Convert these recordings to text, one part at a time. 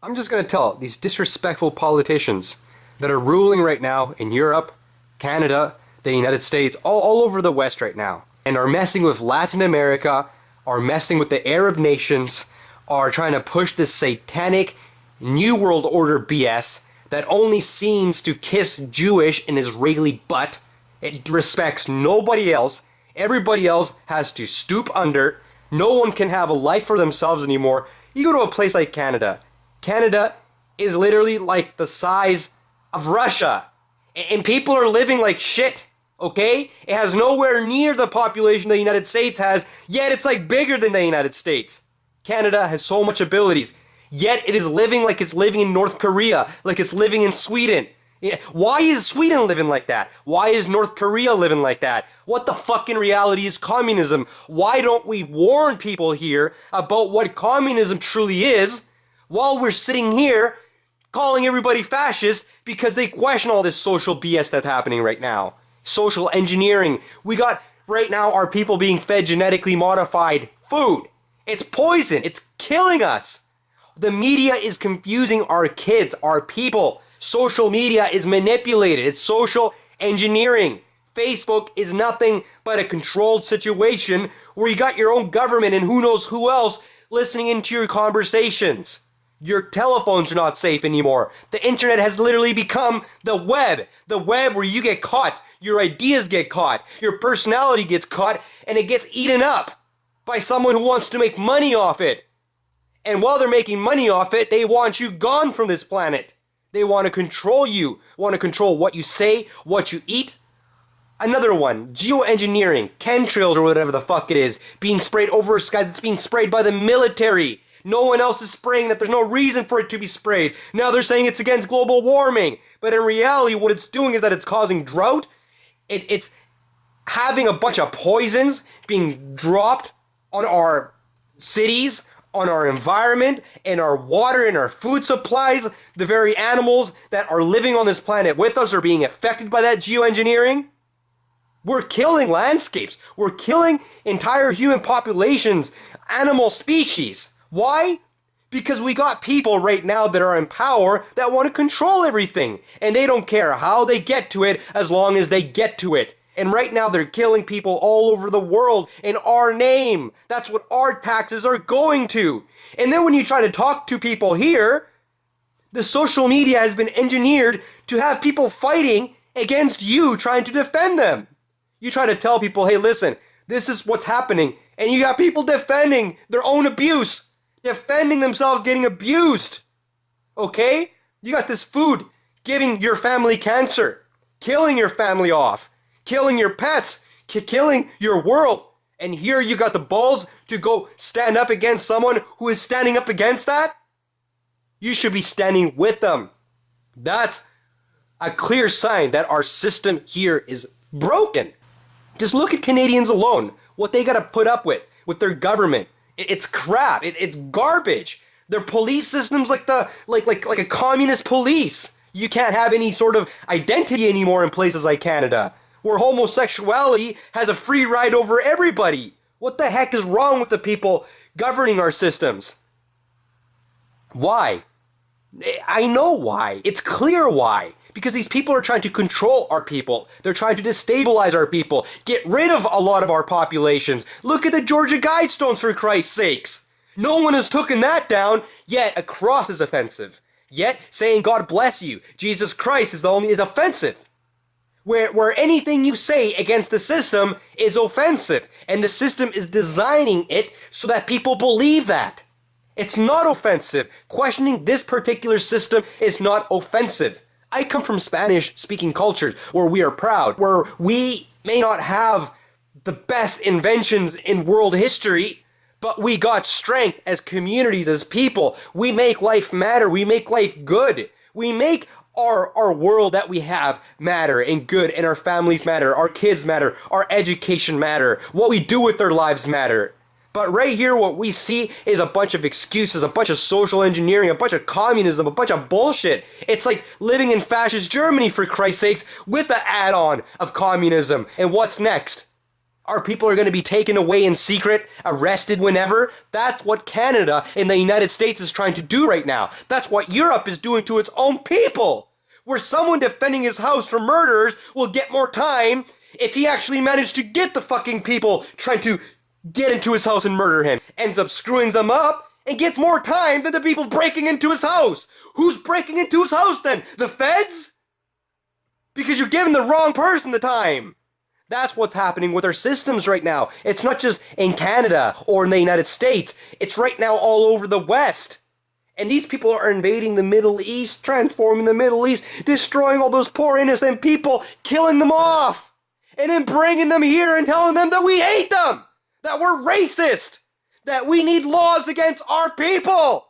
I'm just going to tell these disrespectful politicians that are ruling right now in Europe, Canada, the United States, all over the West right now, and are messing with Latin America, are messing with the Arab nations, are trying to push this satanic New World Order BS that only seems to kiss Jewish and Israeli butt. It respects nobody else. Everybody else has to stoop under. No one can have a life for themselves anymore. You go to a place like Canada. Canada is literally like the size of Russia. And people are living like shit, okay? It has nowhere near the population the United States has, yet it's like bigger than the United States. Canada has so much abilities, yet it is living like it's living in North Korea, like it's living in Sweden. Why is Sweden living like that? Why is North Korea living like that? What the fucking reality is communism? Why don't we warn people here about what communism truly is while we're sitting here calling everybody fascist because they question all this social BS that's happening right now? Social engineering. We got right now our people being fed genetically modified food. It's poison. It's killing us. The media is confusing our kids, our people. Social media is manipulated. It's social engineering. Facebook is nothing but a controlled situation where you got your own government and who knows who else listening into your conversations. Your telephones are not safe anymore. The internet has literally become the web. The web where you get caught, your ideas get caught, your personality gets caught, and it gets eaten up by someone who wants to make money off it. And while they're making money off it, they want you gone from this planet. They want to control you, want to control what you say, what you eat. Another one, geoengineering, chemtrails or whatever the fuck it is, being sprayed over a sky that's being sprayed by the military. No one else is spraying that. There's no reason for it to be sprayed. Now they're saying it's against global warming. But in reality, what it's doing is that it's causing drought. It's having a bunch of poisons being dropped on our cities, on our environment, and our water and our food supplies. The very animals that are living on this planet with us are being affected by that geoengineering. We're killing landscapes. We're killing entire human populations, animal species. Why? Because we got people right now that are in power that want to control everything. And they don't care how they get to it as long as they get to it. And right now they're killing people all over the world in our name. That's what our taxes are going to. And then when you try to talk to people here, the social media has been engineered to have people fighting against you, trying to defend them. You try to tell people, hey, listen, this is what's happening. And you got people defending their own abuse. Defending themselves getting abused. Okay? You got this food giving your family cancer. Killing your family off. Killing your pets, killing your world. And here you got the balls to go stand up against someone who is standing up against that? You should be standing with them. That's a clear sign that our system here is broken. Just look at Canadians alone, what they gotta put up with their government. It's crap, it's garbage. Their police system's like a communist police. You can't have any sort of identity anymore in places like Canada, where homosexuality has a free ride over everybody. What the heck is wrong with the people governing our systems? Why? I know why. It's clear why. Because these people are trying to control our people. They're trying to destabilize our people. Get rid of a lot of our populations. Look at the Georgia Guidestones, for Christ's sakes. No one has taken that down, yet a cross is offensive. Yet saying God bless you, Jesus Christ is offensive. Where anything you say against the system is offensive. And the system is designing it so that people believe that. It's not offensive. Questioning this particular system is not offensive. I come from Spanish-speaking cultures where we are proud, where we may not have the best inventions in world history, but we got strength as communities, as people. We make life matter. We make life good. We make our world that we have matter and good, and our families matter, our kids matter, our education matter, what we do with our lives matter. But right here, what we see is a bunch of excuses, a bunch of social engineering, a bunch of communism, a bunch of bullshit. It's like living in fascist Germany, for Christ's sakes, with the add-on of communism. And what's next? Our people are going to be taken away in secret, arrested whenever. That's what Canada and the United States is trying to do right now. That's what Europe is doing to its own people. Where someone defending his house from murderers will get more time if he actually managed to get the fucking people trying to get into his house and murder him. Ends up screwing them up and gets more time than the people breaking into his house. Who's breaking into his house then? The feds? Because you're giving the wrong person the time. That's what's happening with our systems right now. It's not just in Canada or in the United States. It's right now all over the West. And these people are invading the Middle East, transforming the Middle East, destroying all those poor innocent people, killing them off, and then bringing them here and telling them that we hate them, that we're racist, that we need laws against our people,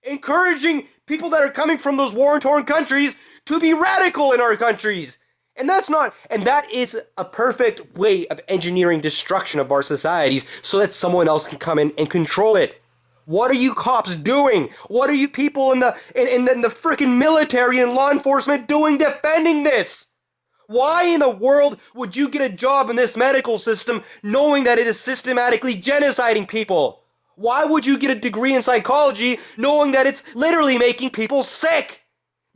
encouraging people that are coming from those war-torn countries to be radical in our countries. And that is a perfect way of engineering destruction of our societies so that someone else can come in and control it. What are you cops doing? What are you people in the freaking military and law enforcement doing defending this? Why in the world would you get a job in this medical system knowing that it is systematically genociding people? Why would you get a degree in psychology knowing that it's literally making people sick?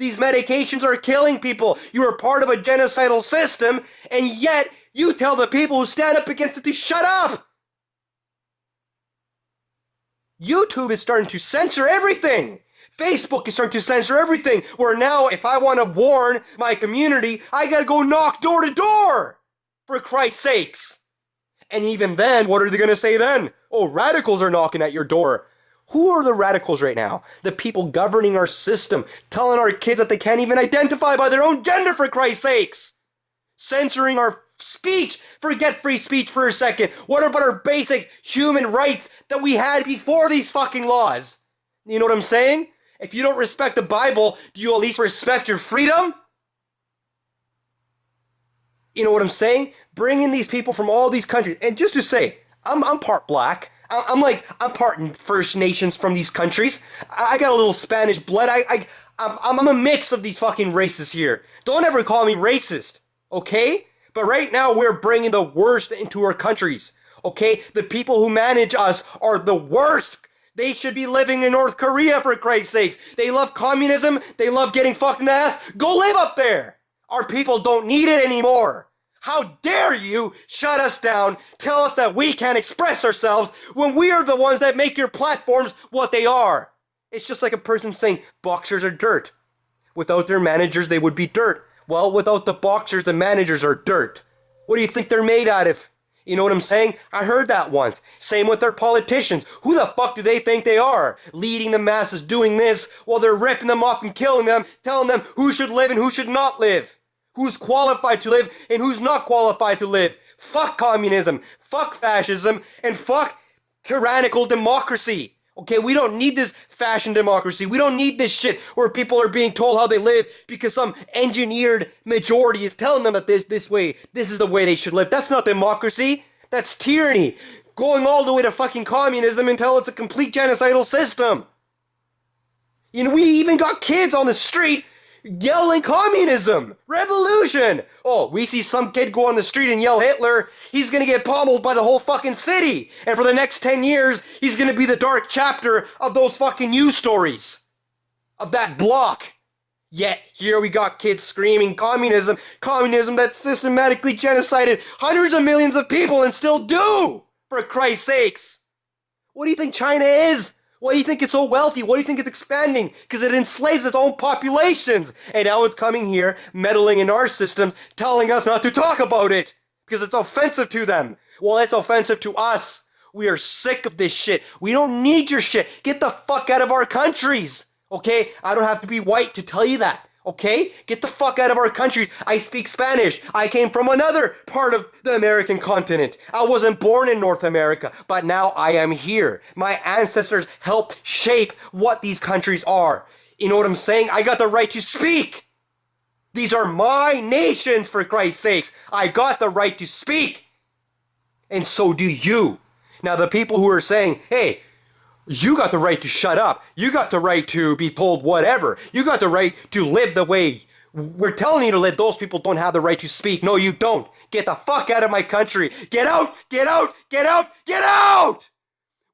These medications are killing people. You are part of a genocidal system, and yet you tell the people who stand up against it to shut up. YouTube is starting to censor everything. Facebook is starting to censor everything. Where now, if I want to warn my community, I gotta go knock door to door. For Christ's sakes. And even then, what are they gonna say then? Oh, radicals are knocking at your door. Who are the radicals right now? The people governing our system, telling our kids that they can't even identify by their own gender, for Christ's sakes. Censoring our speech. Forget free speech for a second. What about our basic human rights that we had before these fucking laws? You know what I'm saying? If you don't respect the Bible, do you at least respect your freedom? You know what I'm saying? Bring in these people from all these countries. And just to say, I'm part black. I'm part First Nations from these countries. I got a little Spanish blood. I'm a mix of these fucking races here. Don't ever call me racist, okay? But right now we're bringing the worst into our countries, okay? The people who manage us are the worst. They should be living in North Korea, for Christ's sakes. They love communism. They love getting fucked in the ass. Go live up there. Our people don't need it anymore. How dare you shut us down, tell us that we can't express ourselves when we are the ones that make your platforms what they are. It's just like a person saying boxers are dirt. Without their managers, they would be dirt. Well, without the boxers, the managers are dirt. What do you think they're made out of? You know what I'm saying? I heard that once. Same with their politicians. Who the fuck do they think they are? Leading the masses doing this while they're ripping them off and killing them, telling them who should live and who should not live. Who's qualified to live and who's not qualified to live. Fuck communism, fuck fascism, and fuck tyrannical democracy. Okay, we don't need this fashion democracy. We don't need this shit where people are being told how they live because some engineered majority is telling them that this is the way they should live. That's not democracy. That's tyranny. Going all the way to fucking communism until it's a complete genocidal system. You know, we even got kids on the street yelling communism, revolution. Oh, we see some kid go on the street and yell Hitler, he's gonna get pummeled by the whole fucking city. And for the next 10 years, he's gonna be the dark chapter of those fucking news stories. Of that block. Yet, here we got kids screaming communism that systematically genocided hundreds of millions of people and still do, for Christ's sakes. What do you think China is? Why do you think it's so wealthy? Why do you think it's expanding? Because it enslaves its own populations. And now it's coming here, meddling in our systems, telling us not to talk about it. Because it's offensive to them. Well, it's offensive to us. We are sick of this shit. We don't need your shit. Get the fuck out of our countries. Okay? I don't have to be white to tell you that. Okay? Get the fuck out of our countries. I speak Spanish. I came from another part of the American continent. I wasn't born in North America, but now I am here. My ancestors helped shape what these countries are. You know what I'm saying? I got the right to speak. These are my nations, for Christ's sakes. I got the right to speak. And so do you. Now, the people who are saying, hey, you got the right to shut up. You got the right to be told whatever. You got the right to live the way We're telling you to let those people don't have the right to speak. No, you don't. Get the fuck out of my country. Get out, get out, get out, get out!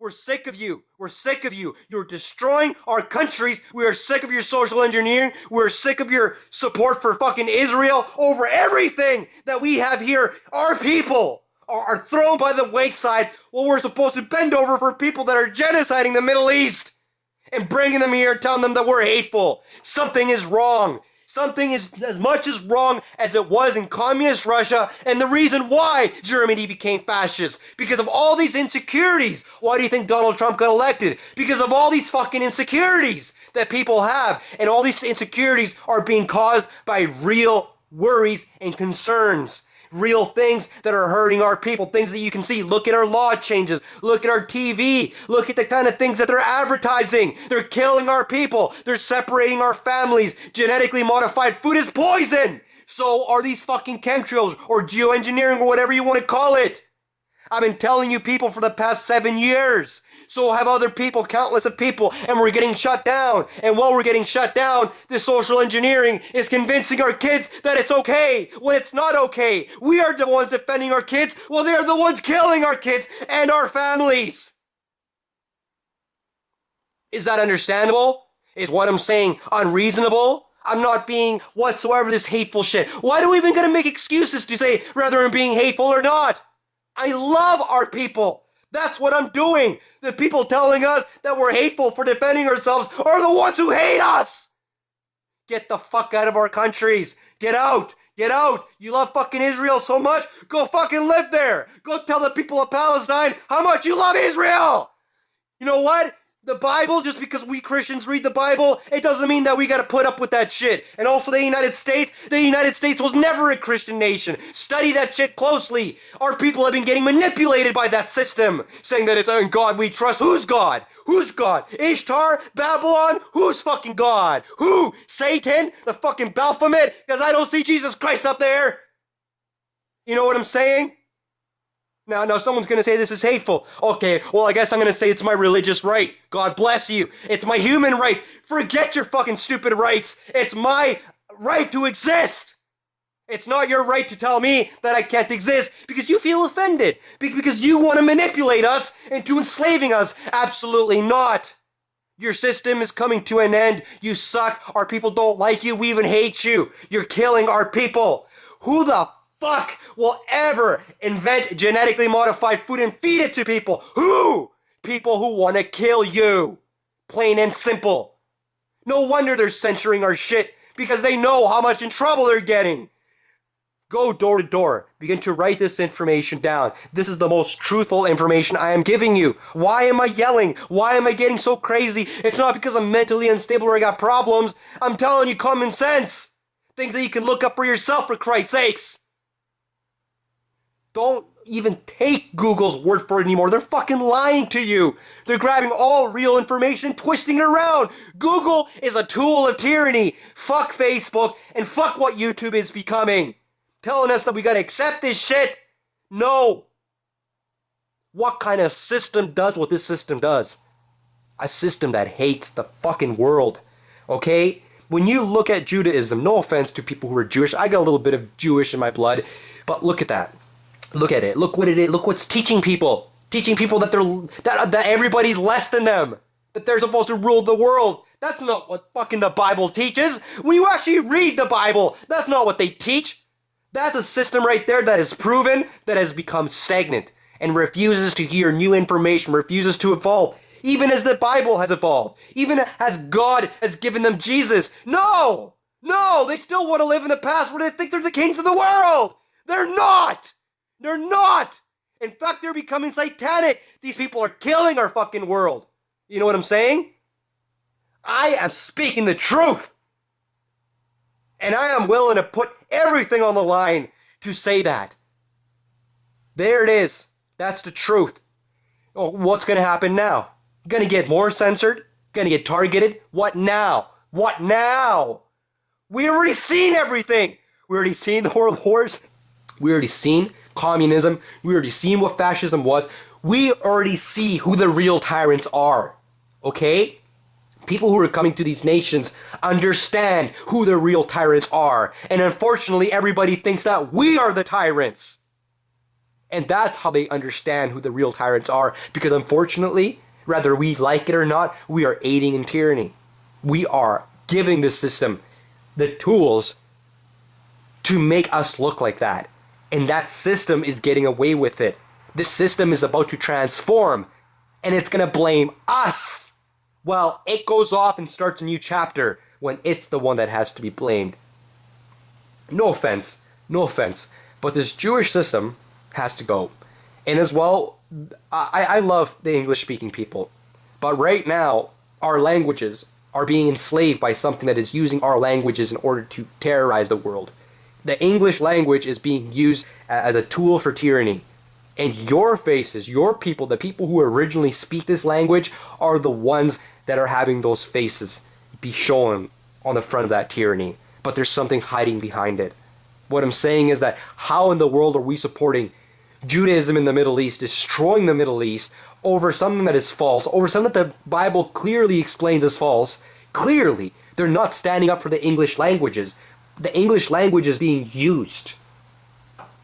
We're sick of you. We're sick of you. You're destroying our countries. We are sick of your social engineering. We're sick of your support for fucking Israel over everything that we have here. Our people are thrown by the wayside while we're supposed to bend over for people that are genociding the Middle East and bringing them here, telling them that we're hateful. Something is wrong. Something is as much as wrong as it was in communist Russia, and the reason why Germany became fascist. Because of all these insecurities. Why do you think Donald Trump got elected? Because of all these fucking insecurities that people have. And all these insecurities are being caused by real worries and concerns. Real things that are hurting our people, things that you can see. Look at our law changes. Look at our TV. Look at the kind of things that they're advertising. They're killing our people. They're separating our families. Genetically modified food is poison. So are these fucking chemtrails or geoengineering or whatever you want to call it. I've been telling you people for the past 7 years. So have other people, countless of people, and we're getting shut down. And while we're getting shut down, this social engineering is convincing our kids that it's okay when it's not okay. We are the ones defending our kids while they're the ones killing our kids and our families. Is that understandable? Is what I'm saying unreasonable? I'm not being whatsoever this hateful shit. Why do we even gotta make excuses to say whether I'm being hateful or not? I love our people. That's what I'm doing. The people telling us that we're hateful for defending ourselves are the ones who hate us. Get the fuck out of our countries. Get out. Get out. You love fucking Israel so much? Go fucking live there. Go tell the people of Palestine how much you love Israel. You know what? The Bible, just because we Christians read the Bible, it doesn't mean that we gotta put up with that shit. And also the United States was never a Christian nation. Study that shit closely. Our people have been getting manipulated by that system, saying that it's in God we trust. Who's God? Who's God? Ishtar? Babylon? Who's fucking God? Who? Satan? The fucking Baphomet? Because I don't see Jesus Christ up there. You know what I'm saying? Now someone's going to say this is hateful. Okay, well I guess I'm going to say it's my religious right. God bless you. It's my human right. Forget your fucking stupid rights. It's my right to exist. It's not your right to tell me that I can't exist because you feel offended. Because you want to manipulate us into enslaving us. Absolutely not. Your system is coming to an end. You suck. Our people don't like you. We even hate you. You're killing our people. Who the fuck will ever invent genetically modified food and feed it to people? Who? People who want to kill you. Plain and simple. No wonder they're censoring our shit because they know how much in trouble they're getting. Go door to door. Begin to write this information down. This is the most truthful information I am giving you. Why am I yelling? Why am I getting so crazy? It's not because I'm mentally unstable or I got problems. I'm telling you common sense. Things that you can look up for yourself, for Christ's sakes. Don't even take Google's word for it anymore. They're fucking lying to you. They're grabbing all real information and twisting it around. Google is a tool of tyranny. Fuck Facebook and fuck what YouTube is becoming. Telling us that we gotta accept this shit. No. What kind of system does what this system does? A system that hates the fucking world. Okay? When you look at Judaism, no offense to people who are Jewish, I got a little bit of Jewish in my blood, but look at that. Look at it. Look what it is. Look what's teaching people. Teaching people that that everybody's less than them. That they're supposed to rule the world. That's not what fucking the Bible teaches. When you actually read the Bible, that's not what they teach. That's a system right there that is proven, that has become stagnant and refuses to hear new information, refuses to evolve. Even as the Bible has evolved. Even as God has given them Jesus. No! No! They still want to live in the past where they think they're the kings of the world! They're not! They're not! In fact, they're becoming satanic. These people are killing our fucking world. You know what I'm saying? I am speaking the truth. And I am willing to put everything on the line to say that. There it is. That's the truth. Oh, what's going to happen now? Going to get more censored? Going to get targeted? What now? What now? We already seen everything. We already seen the world wars. We already seen communism. We already seen what fascism was. We already see who the real tyrants are. Okay? People who are coming to these nations understand who the real tyrants are. And unfortunately, everybody thinks that we are the tyrants. And that's how they understand who the real tyrants are. Because unfortunately, whether we like it or not, we are aiding in tyranny. We are giving the system the tools to make us look like that. And that system is getting away with it. This system is about to transform. And it's going to blame us. Well, it goes off and starts a new chapter when it's the one that has to be blamed. No offense, but this Jewish system has to go. And as well, I love the English-speaking people, but right now, our languages are being enslaved by something that is using our languages in order to terrorize the world. The English language is being used as a tool for tyranny. And your faces, your people, the people who originally speak this language are the ones that are having those faces be shown on the front of that tyranny. But there's something hiding behind it. What I'm saying is that how in the world are we supporting Judaism in the Middle East, destroying the Middle East over something that is false, over something that the Bible clearly explains as false? Clearly, they're not standing up for the English languages. The English language is being used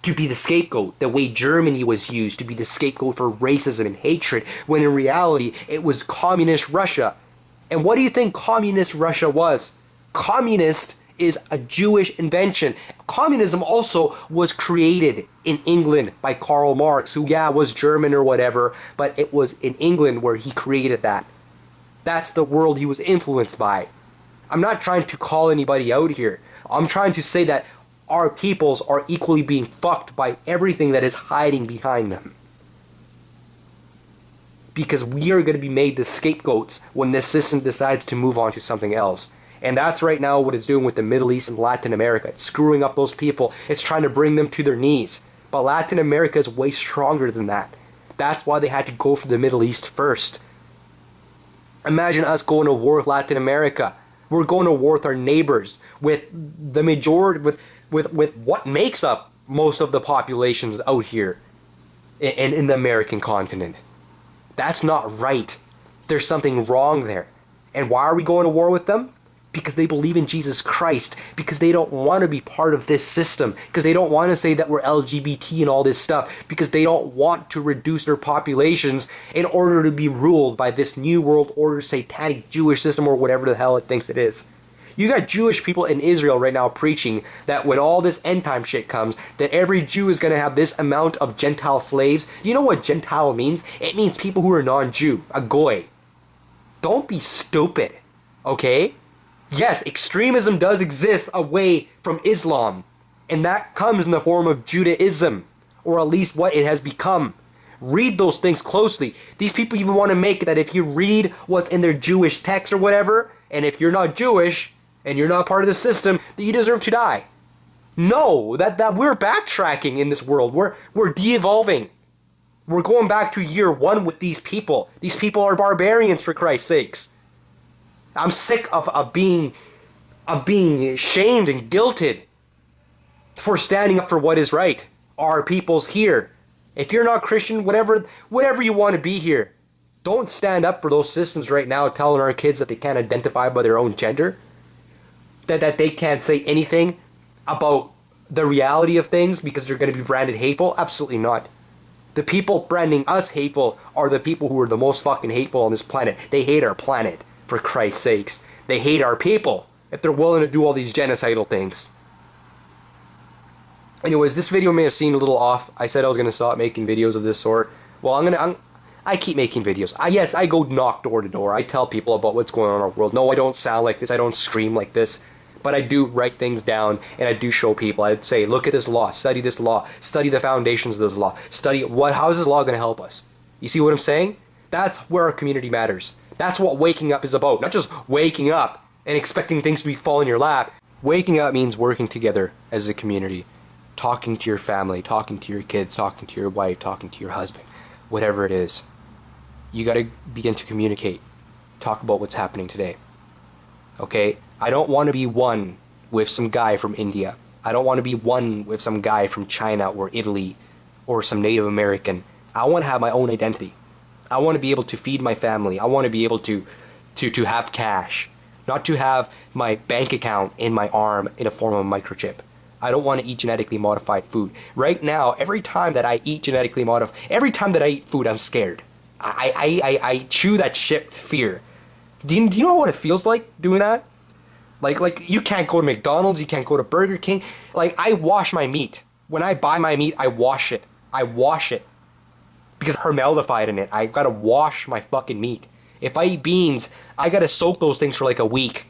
to be the scapegoat, the way Germany was used to be the scapegoat for racism and hatred, when in reality it was communist Russia. And what do you think communist Russia was? Communist is a Jewish invention. Communism also was created in England by Karl Marx, who, was German or whatever, but it was in England where he created that. That's the world he was influenced by. I'm not trying to call anybody out here. I'm trying to say that our peoples are equally being fucked by everything that is hiding behind them. Because we are going to be made the scapegoats when this system decides to move on to something else. And that's right now what it's doing with the Middle East and Latin America. It's screwing up those people. It's trying to bring them to their knees. But Latin America is way stronger than that. That's why they had to go for the Middle East first. Imagine us going to war with Latin America. We're going to war with our neighbors, with the majority, with what makes up most of the populations out here in the American continent. That's not right. There's something wrong there. And why are we going to war with them? Because they believe in Jesus Christ, because they don't want to be part of this system, because they don't want to say that we're LGBT and all this stuff, because they don't want to reduce their populations in order to be ruled by this new world order satanic Jewish system or whatever the hell it thinks it is. You got Jewish people in Israel right now preaching that when all this end time shit comes, that every Jew is going to have this amount of Gentile slaves. You know what Gentile means? It means people who are non-Jew, a goy. Don't be stupid, okay? Yes, extremism does exist away from Islam, and that comes in the form of Judaism, or at least what it has become. Read those things closely. These people even want to make it that if you read what's in their Jewish text or whatever, and if you're not Jewish, and you're not part of the system, that you deserve to die. No, that we're backtracking in this world. We're de-evolving. We're going back to year one with these people. These people are barbarians, for Christ's sakes. I'm sick of being shamed and guilted for standing up for what is right. Our people's here. If you're not Christian, whatever you want to be here, don't stand up for those systems right now telling our kids that they can't identify by their own gender, that they can't say anything about the reality of things because they're going to be branded hateful. Absolutely not. The people branding us hateful are the people who are the most fucking hateful on this planet. They hate our planet. For Christ's sakes. They hate our people if they're willing to do all these genocidal things. Anyways, this video may have seemed a little off. I said I was going to stop making videos of this sort. Well, I keep making videos. Yes, I go knock door to door. I tell people about what's going on in our world. No, I don't sound like this. I don't scream like this. But I do write things down, and I do show people. I say, look at this law. Study this law. Study the foundations of this law. Study how is this law going to help us? You see what I'm saying? That's where our community matters. That's what waking up is about. Not just waking up and expecting things to fall in your lap. Waking up means working together as a community. Talking to your family, talking to your kids, talking to your wife, talking to your husband. Whatever it is. You gotta begin to communicate. Talk about what's happening today. Okay? I don't want to be one with some guy from India. I don't want to be one with some guy from China or Italy or some Native American. I want to have my own identity. I want to be able to feed my family. I want to be able to to have cash, not to have my bank account in my arm in a form of a microchip. I don't want to eat genetically modified food. Right now, every time that I eat every time that I eat food, I'm scared. I chew that shit with fear. Do you know what it feels like doing that? Like you can't go to McDonald's, you can't go to Burger King. Like, I wash my meat. When I buy my meat, I wash it. I wash it. Because it's formaldehyde in it. I gotta wash my fucking meat. If I eat beans, I gotta soak those things for like a week.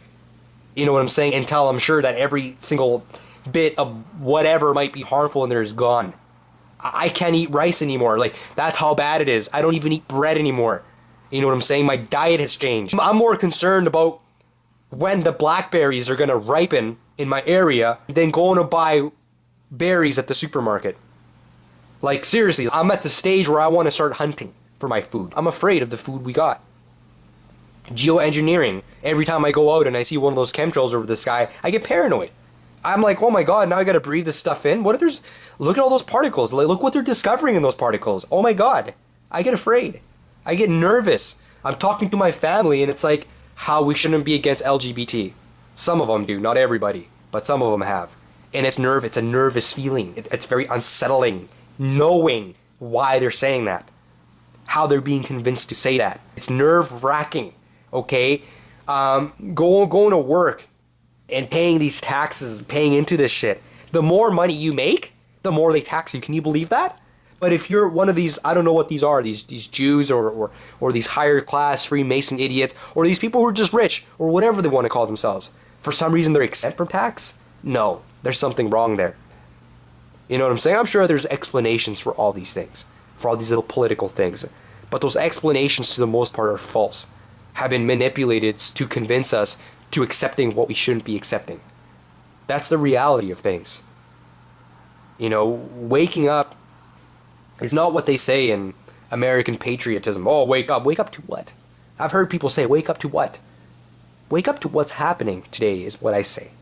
You know what I'm saying? Until I'm sure that every single bit of whatever might be harmful in there is gone. I can't eat rice anymore. Like, that's how bad it is. I don't even eat bread anymore. You know what I'm saying? My diet has changed. I'm more concerned about when the blackberries are gonna ripen in my area than going to buy berries at the supermarket. Like, seriously, I'm at the stage where I want to start hunting for my food. I'm afraid of the food we got. Geoengineering. Every time I go out and I see one of those chemtrails over the sky, I get paranoid. I'm like, oh my god, now I gotta breathe this stuff in? What if there's... Look at all those particles. Like, look what they're discovering in those particles. Oh my god. I get afraid. I get nervous. I'm talking to my family and it's like, how we shouldn't be against LGBT. Some of them do, not everybody. But some of them have. And it's a nervous feeling. It's very unsettling. Knowing why they're saying that. How they're being convinced to say that. It's nerve-wracking. Okay? Going to work and paying these taxes, paying into this shit. The more money you make, the more they tax you. Can you believe that? But if you're one of these, I don't know what these are, these Jews or these higher class Freemason idiots, or these people who are just rich, or whatever they want to call themselves, for some reason they're exempt from tax? No, there's something wrong there. You know what I'm saying? I'm sure there's explanations for all these things, for all these little political things. But those explanations, to the most part, are false. Have been manipulated to convince us to accepting what we shouldn't be accepting. That's the reality of things. You know, waking up is not what they say in American patriotism. Oh, wake up. Wake up to what? I've heard people say, wake up to what? Wake up to what's happening today is what I say.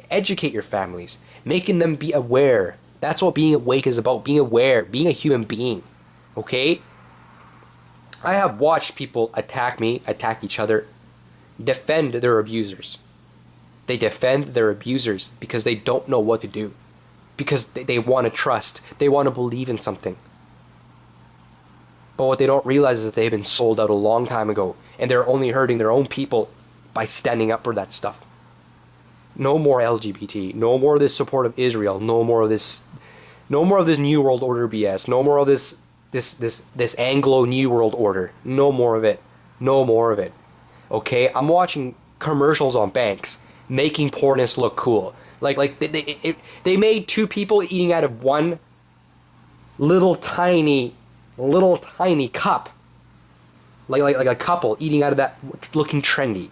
Educate your families. Making them be aware. That's what being awake is about. Being aware. Being a human being. Okay? I have watched people attack me, attack each other, defend their abusers. They defend their abusers because they don't know what to do. Because they want to trust. They want to believe in something. But what they don't realize is that they've been sold out a long time ago. And they're only hurting their own people by standing up for that stuff. No more LGBT. No more of this support of Israel. No more of this New World Order BS. No more of this Anglo New World Order. No more of it. No more of it. Okay? I'm watching commercials on banks making poorness look cool. Like they made two people eating out of one little tiny cup. Like a couple eating out of that, looking trendy.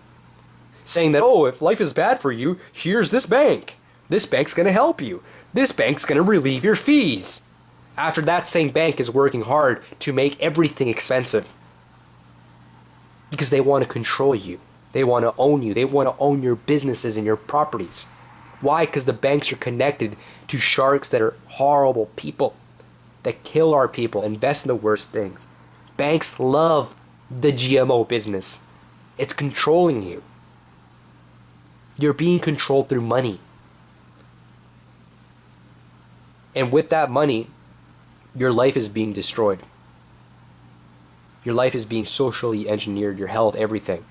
Saying that, oh, if life is bad for you, here's this bank. This bank's gonna help you. This bank's gonna relieve your fees. After that same bank is working hard to make everything expensive. Because they want to control you. They want to own you. They want to own your businesses and your properties. Why? Because the banks are connected to sharks that are horrible people. That kill our people, invest in the worst things. Banks love the GMO business. It's controlling you. You're being controlled through money. And with that money, your life is being destroyed. Your life is being socially engineered, your health, everything.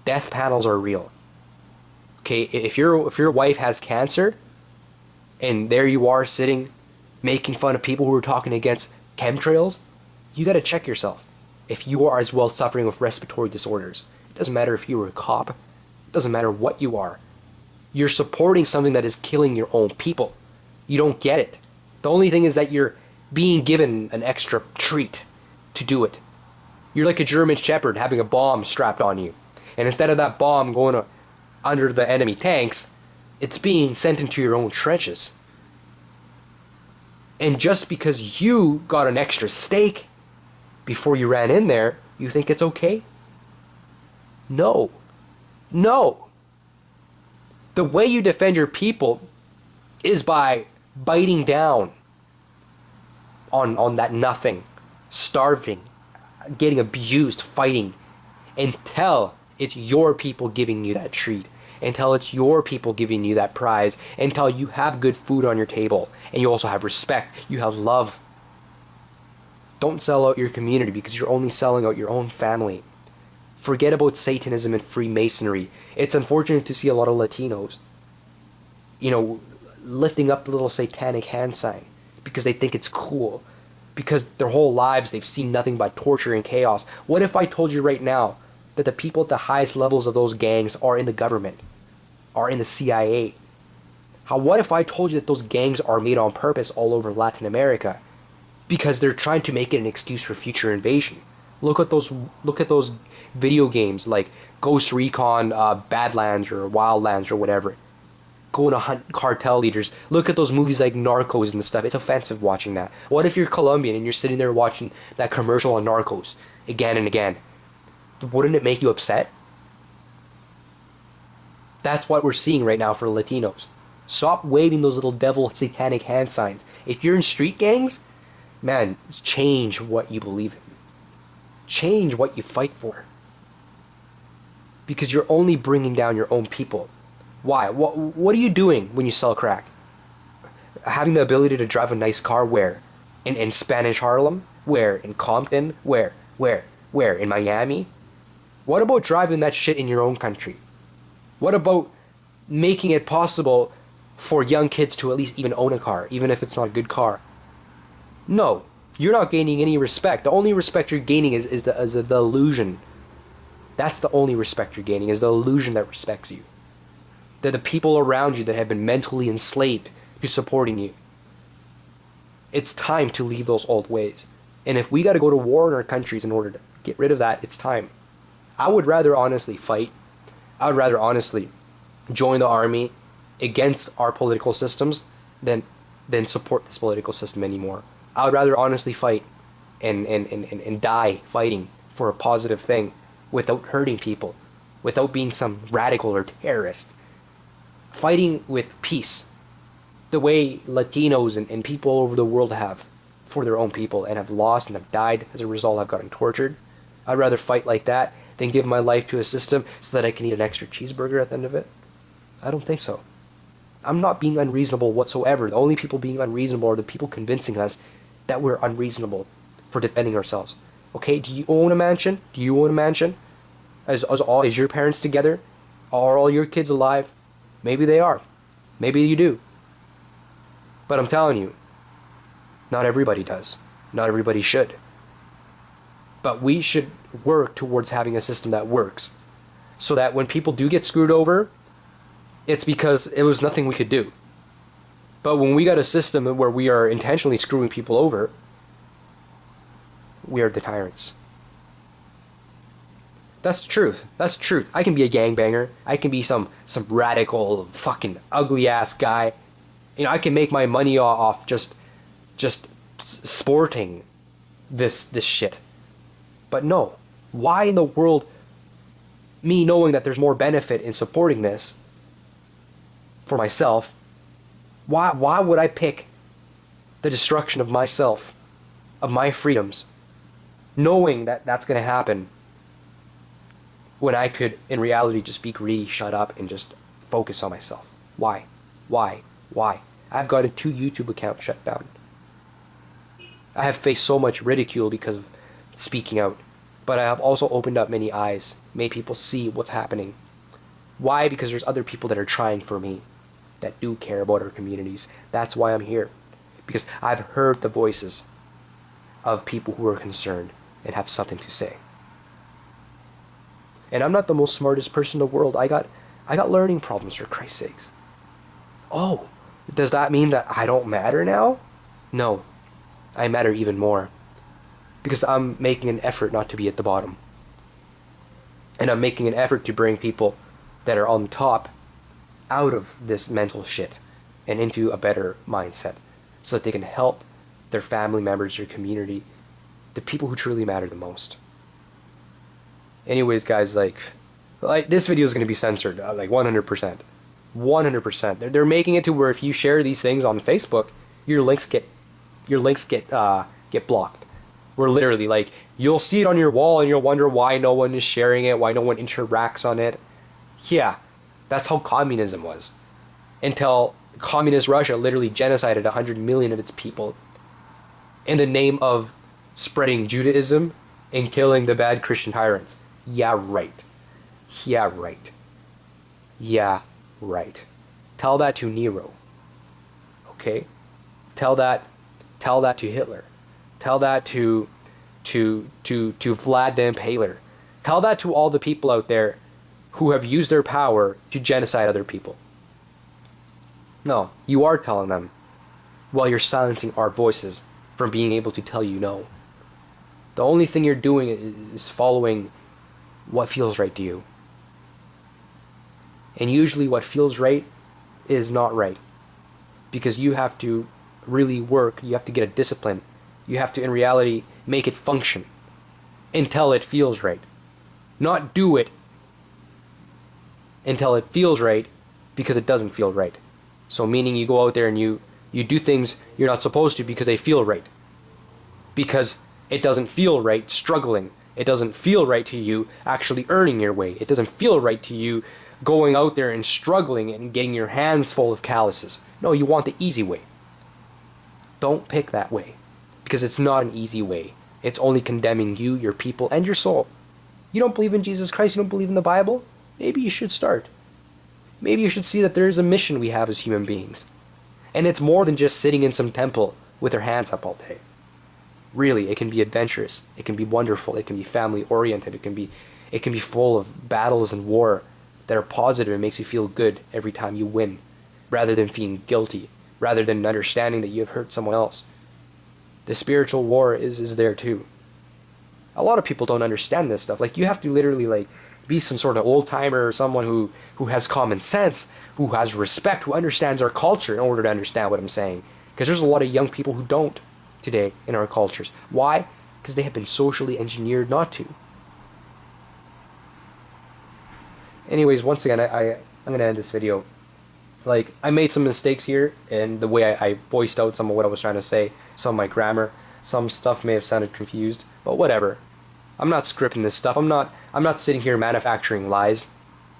Death panels are real. Okay, if your wife has cancer, and there you are sitting, making fun of people who are talking against chemtrails, you gotta check yourself. If you are as well suffering with respiratory disorders, it doesn't matter if you were a cop, it doesn't matter what you are. You're supporting something that is killing your own people. You don't get it. The only thing is that you're being given an extra treat to do it. You're like a German shepherd having a bomb strapped on you. And instead of that bomb going under the enemy tanks, it's being sent into your own trenches. And just because you got an extra steak before you ran in there, you think it's okay? No. No. The way you defend your people is by biting down on that nothing, starving, getting abused, fighting, until it's your people giving you that treat, until it's your people giving you that prize, until you have good food on your table, and you also have respect, you have love. Don't sell out your community because you're only selling out your own family. Forget about Satanism and Freemasonry. It's unfortunate to see a lot of Latinos, lifting up the little satanic hand sign because they think it's cool. Because their whole lives they've seen nothing but torture and chaos. What if I told you right now that the people at the highest levels of those gangs are in the government, are in the CIA? What if I told you that those gangs are made on purpose all over Latin America because they're trying to make it an excuse for future invasion? Look at those video games like Ghost Recon, Badlands or Wildlands or whatever. Going to hunt cartel leaders. Look at those movies like Narcos and stuff. It's offensive watching that. What if you're Colombian and you're sitting there watching that commercial on Narcos again and again? Wouldn't it make you upset? That's what we're seeing right now for Latinos. Stop waving those little devil satanic hand signs. If you're in street gangs, man, change what you believe in. Change what you fight for. Because you're only bringing down your own people. Why? What are you doing when you sell crack? Having the ability to drive a nice car where? In Spanish Harlem? Where? In Compton? Where? In Miami? What about driving that shit in your own country? What about making it possible for young kids to at least even own a car, even if it's not a good car? No, you're not gaining any respect. The only respect you're gaining is the illusion. That's the only respect you're gaining, is the illusion that respects you. That the people around you that have been mentally enslaved to supporting you. It's time to leave those old ways. And if we got to go to war in our countries in order to get rid of that, it's time. I would rather honestly fight. I would rather honestly join the army against our political systems than support this political system anymore. I would rather honestly fight and die fighting for a positive thing without hurting people, without being some radical or terrorist. Fighting with peace, the way Latinos and people all over the world have for their own people and have lost and have died as a result, have gotten tortured. I'd rather fight like that than give my life to a system so that I can eat an extra cheeseburger at the end of it. I don't think so. I'm not being unreasonable whatsoever. The only people being unreasonable are the people convincing us that we're unreasonable for defending ourselves. Okay, do you own a mansion? Do you own a mansion? Is your parents together? Are all your kids alive? Maybe they are. Maybe you do. But I'm telling you, not everybody does. Not everybody should. But we should work towards having a system that works. So that when people do get screwed over, it's because it was nothing we could do. But when we got a system where we are intentionally screwing people over, we are the tyrants. That's the truth. That's the truth. I can be a gangbanger. I can be some radical, fucking ugly ass guy. I can make my money off just sporting this shit. But no. Why in the world, me knowing that there's more benefit in supporting this for myself, why would I pick the destruction of myself, of my freedoms, knowing that that's going to happen, when I could, in reality, just be greedy, shut up, and just focus on myself? Why? I've gotten 2 YouTube accounts shut down. I have faced so much ridicule because of speaking out, but I have also opened up many eyes, made people see what's happening. Why? Because there's other people that are trying for me, that do care about our communities. That's why I'm here. Because I've heard the voices of people who are concerned and have something to say. And I'm not the most smartest person in the world. I got learning problems, for Christ's sakes. Oh, does that mean that I don't matter now? No, I matter even more. Because I'm making an effort not to be at the bottom. And I'm making an effort to bring people that are on top out of this mental shit and into a better mindset so that they can help their family members, their community, the people who truly matter the most. Anyways, guys, like this video is going to be censored, like 100%. 100%. They're making it to where if you share these things on Facebook, your links get blocked. Where literally, like, you'll see it on your wall and you'll wonder why no one is sharing it, why no one interacts on it. Yeah, that's how communism was. Until communist Russia literally genocided 100 million of its people in the name of spreading Judaism and killing the bad Christian tyrants. Yeah, right. Yeah, right. Yeah, right. Tell that to Nero. Okay? Tell that to Hitler. Tell that to Vlad the Impaler. Tell that to all the people out there who have used their power to genocide other people. No, you are telling them while you're silencing our voices from being able to tell you no. The only thing you're doing is following what feels right to you. And usually what feels right is not right. Because you have to really work, you have to get a discipline. You have to, in reality, make it function until it feels right. Not do it until it feels right because it doesn't feel right. So meaning you go out there and you do things you're not supposed to because they feel right. Because it doesn't feel right struggling. It doesn't feel right to you actually earning your way. It doesn't feel right to you going out there and struggling and getting your hands full of calluses. No, you want the easy way. Don't pick that way. Because it's not an easy way. It's only condemning you, your people, and your soul. You don't believe in Jesus Christ, you don't believe in the Bible? Maybe you should start. Maybe you should see that there is a mission we have as human beings. And it's more than just sitting in some temple with our hands up all day. Really, it can be adventurous. It can be wonderful. It can be family-oriented. It can be full of battles and war that are positive and makes you feel good every time you win, rather than feeling guilty, rather than understanding that you have hurt someone else. The spiritual war is there too. A lot of people don't understand this stuff. Like, you have to literally, like, be some sort of old-timer or someone who has common sense, who has respect, who understands our culture in order to understand what I'm saying. Because there's a lot of young people who don't today in our cultures. Why? Because they have been socially engineered not to. Anyways, once again, I'm going to end this video. Like, I made some mistakes here in the way I voiced out some of what I was trying to say, some of my grammar. Some stuff may have sounded confused, but whatever. I'm not scripting this stuff. I'm not sitting here manufacturing lies.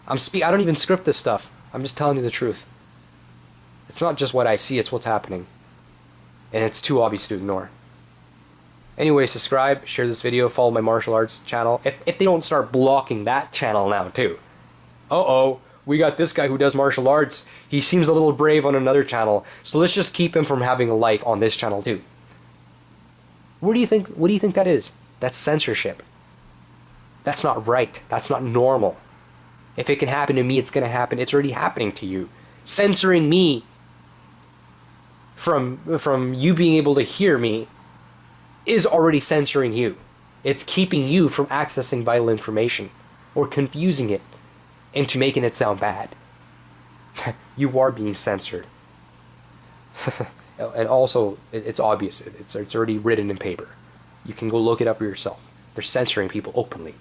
I don't even script this stuff. I'm just telling you the truth. It's not just what I see, it's what's happening. And it's too obvious to ignore. Anyway, subscribe, share this video, follow my martial arts channel. If they don't start blocking that channel now too. Uh-oh, we got this guy who does martial arts. He seems a little brave on another channel, so let's just keep him from having a life on this channel too. What do you think that is? That's censorship. That's not right. That's not normal. If it can happen to me, it's gonna happen. It's already happening to you. Censoring me from you being able to hear me is already censoring you. It's keeping you from accessing vital information or confusing it into making it sound bad. You are being censored. And also, it's obvious. It's already written in paper. You can go look it up for yourself. They're censoring people openly.